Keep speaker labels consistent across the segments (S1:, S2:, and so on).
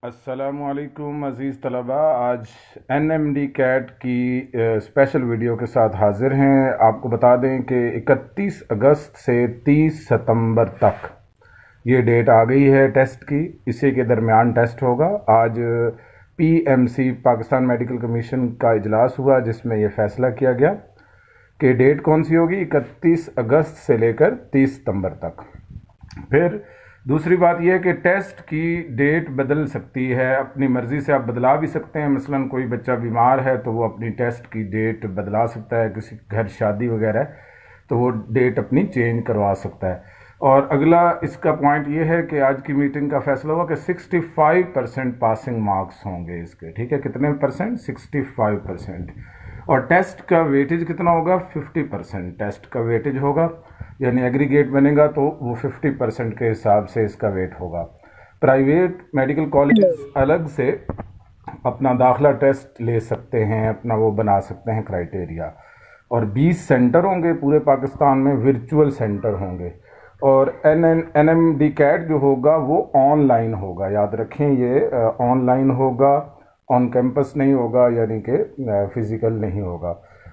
S1: अस्सलामु अलैकुम अज़ीज़ तलबा। आज NMD कैट की स्पेशल वीडियो के साथ हाजिर हैं। आपको बता दें कि 31 अगस्त से 30 सितंबर तक ये डेट आ गई है टेस्ट की। इसी के दरमियान टेस्ट होगा। आज PMC पाकिस्तान मेडिकल कमीशन का इजलास हुआ जिसमें यह फ़ैसला किया गया कि डेट कौन सी होगी, 31 अगस्त से लेकर 30 सितंबर तक। फिर दूसरी बात यह है कि टेस्ट की डेट बदल सकती है, अपनी मर्ज़ी से आप बदला भी सकते हैं। मसलन कोई बच्चा बीमार है तो वो अपनी टेस्ट की डेट बदला सकता है, किसी घर शादी वगैरह है तो वो डेट अपनी चेंज करवा सकता है। और अगला इसका पॉइंट ये है कि आज की मीटिंग का फैसला हुआ कि 65% पासिंग मार्क्स होंगे इसके। ठीक है, कितने परसेंट? 65%। और टेस्ट का वेटेज कितना होगा? 50% टेस्ट का वेटेज होगा, यानी एग्रीगेट बनेगा तो वो 50% के हिसाब से इसका वेट होगा। प्राइवेट मेडिकल कॉलेज अलग से अपना दाखला टेस्ट ले सकते हैं, अपना वो बना सकते हैं क्राइटेरिया। और 20 सेंटर होंगे पूरे पाकिस्तान में, वर्चुअल सेंटर होंगे। और NMD कैट जो होगा वो ऑनलाइन होगा, याद रखें ये ऑनलाइन होगा, ऑन कैंपस नहीं होगा, यानी कि फिज़िकल नहीं होगा।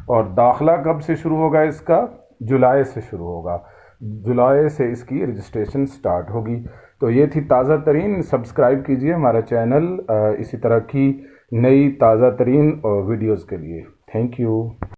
S1: और दाखला कब से शुरू होगा इसका? जुलाई से शुरू होगा। जुलाई से इसकी रजिस्ट्रेशन स्टार्ट होगी। तो ये थी ताज़ा तरीन। सब्सक्राइब कीजिए हमारा चैनल इसी तरह की नई ताज़ा तरीन वीडियोज़ के लिए। Thank you.